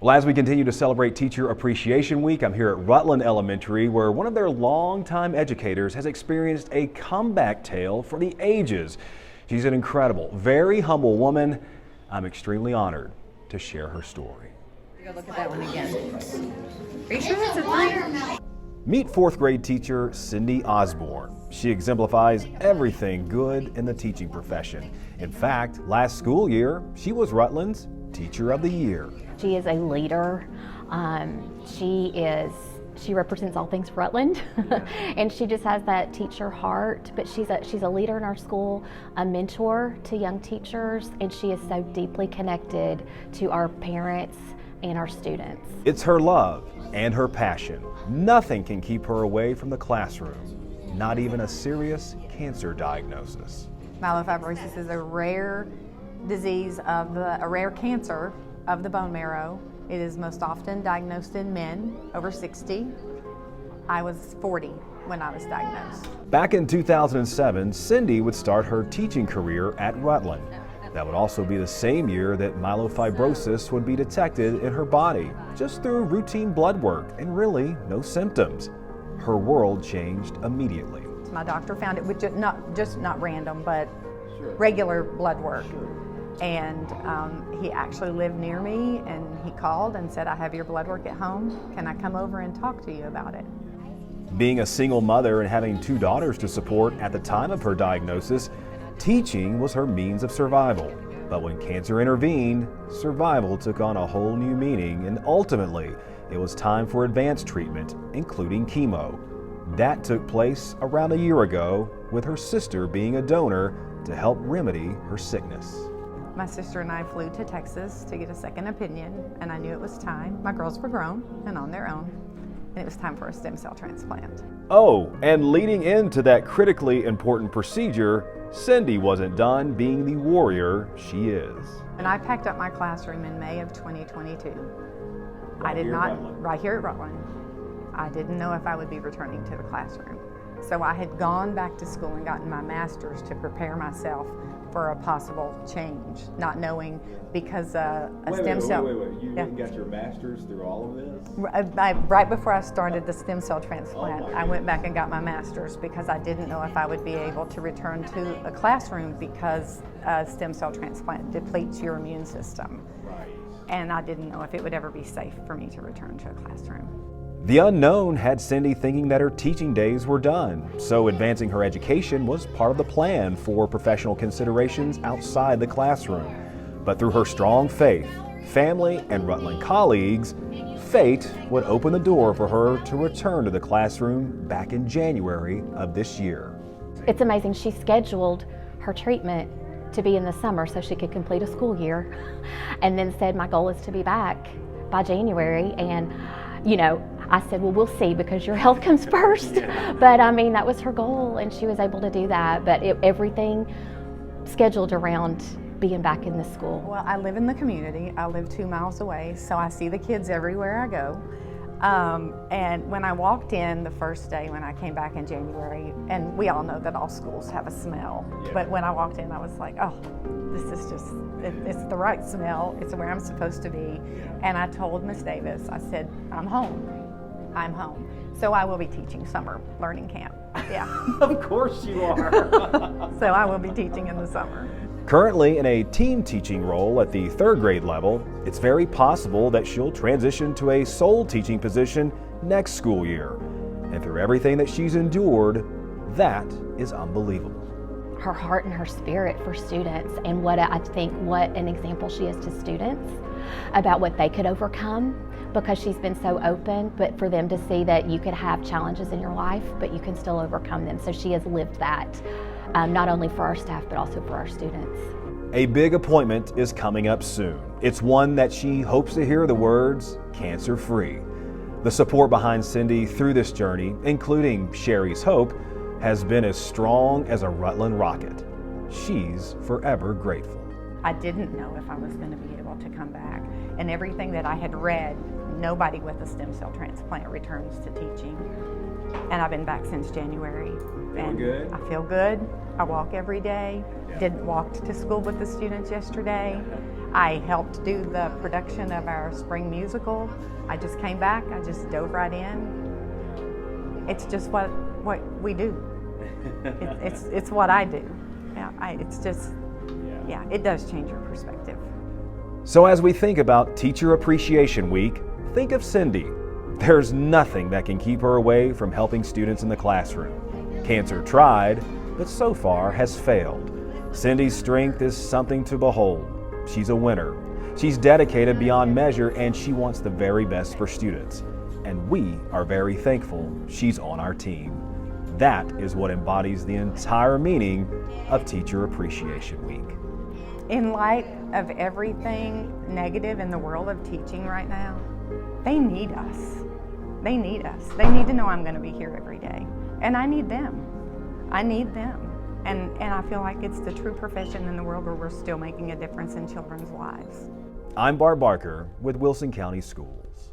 Well, as we continue to celebrate Teacher Appreciation Week, I'm here at Rutland Elementary, where one of their longtime educators has experienced a comeback tale for the ages. She's an incredible, very humble woman. I'm extremely honored to share her story. Go look at that one again. Are you sure that's a 3? Meet fourth grade teacher Cindy Osborne. She exemplifies everything good in the teaching profession. In fact, last school year, she was Rutland's Teacher of the Year. She is a leader. She represents all things Rutland, and she just has that teacher heart. But she's a leader in our school, a mentor to young teachers, and she is so deeply connected to our parents and our students. It's her love and her passion. Nothing can keep her away from the classroom, not even a serious cancer diagnosis. Myelofibrosis is a rare disease a rare cancer of the bone marrow. It is most often diagnosed in men over 60. I was 40 when I was diagnosed. Back in 2007, Cindy would start her teaching career at Rutland. That would also be the same year that myelofibrosis would be detected in her body, just through routine blood work and really no symptoms. Her world changed immediately. My doctor found it with not random, but regular blood work. And he actually lived near me, and he called and said, "I have your blood work at home. Can I come over and talk to you about it?" Being a single mother and having 2 daughters to support at the time of her diagnosis, teaching was her means of survival. But when cancer intervened, survival took on a whole new meaning, and ultimately, it was time for advanced treatment, including chemo. That took place around a year ago, with her sister being a donor to help remedy her sickness. My sister and I flew to Texas to get a second opinion, and I knew it was time. My girls were grown and on their own, and it was time for a stem cell transplant. Oh, and leading into that critically important procedure, Cindy wasn't done being the warrior she is. And I packed up my classroom in May of 2022. Right here at Rutland. I didn't know if I would be returning to the classroom. So I had gone back to school and gotten my master's to prepare myself for a possible change, not knowing because stem cell. Wait. You went and got your master's through all of this? Right before I started the stem cell transplant, I went back and got my master's because I didn't know if I would be able to return to a classroom because stem cell transplant depletes your immune system. Right. And I didn't know if it would ever be safe for me to return to a classroom. The unknown had Cindy thinking that her teaching days were done, so advancing her education was part of the plan for professional considerations outside the classroom. But through her strong faith, family, and Rutland colleagues, fate would open the door for her to return to the classroom back in January of this year. It's amazing. She scheduled her treatment to be in the summer so she could complete a school year, and then said, "My goal is to be back by January." And I said, "Well, we'll see, because your health comes first." But I mean, that was her goal, and she was able to do that. But everything scheduled around being back in the school. Well, I live in the community. I live 2 miles away, so I see the kids everywhere I go. And when I walked in the first day when I came back in January, and we all know that all schools have a smell, but when I walked in, I was like, "Oh, this is just, it's the right smell. It's where I'm supposed to be." And I told Miss Davis, I said, "I'm home. I'm home." So I will be teaching summer learning camp. Yeah. Of course you are. So I will be teaching in the summer. Currently in a team teaching role at the 3rd grade level, it's very possible that she'll transition to a sole teaching position next school year. And through everything that she's endured, that is unbelievable. Her heart and her spirit for students, and what an example she is to students about what they could overcome, because she's been so open, but for them to see that you could have challenges in your life, but you can still overcome them. So she has lived that, not only for our staff, but also for our students. A big appointment is coming up soon. It's one that she hopes to hear the words, cancer-free. The support behind Cindy through this journey, including Sherry's hope, has been as strong as a Rutland rocket. She's forever grateful. I didn't know if I was going to be able to come back. And everything that I had read, nobody with a stem cell transplant returns to teaching. And I've been back since January. Feeling good? I feel good. I walk every day. Walked to school with the students yesterday. I helped do the production of our spring musical. I just came back, I just dove right in. It's just what we do. It's what I do. Yeah, it does change your perspective. So as we think about Teacher Appreciation Week, think of Cindy. There's nothing that can keep her away from helping students in the classroom. Cancer tried, but so far has failed. Cindy's strength is something to behold. She's a winner. She's dedicated beyond measure, and she wants the very best for students. And we are very thankful she's on our team. That is what embodies the entire meaning of Teacher Appreciation Week. In light of everything negative in the world of teaching right now, they need us. They need us. They need to know I'm going to be here every day. And I need them. I need them. And I feel like it's the true profession in the world where we're still making a difference in children's lives. I'm Barb Barker with Wilson County Schools.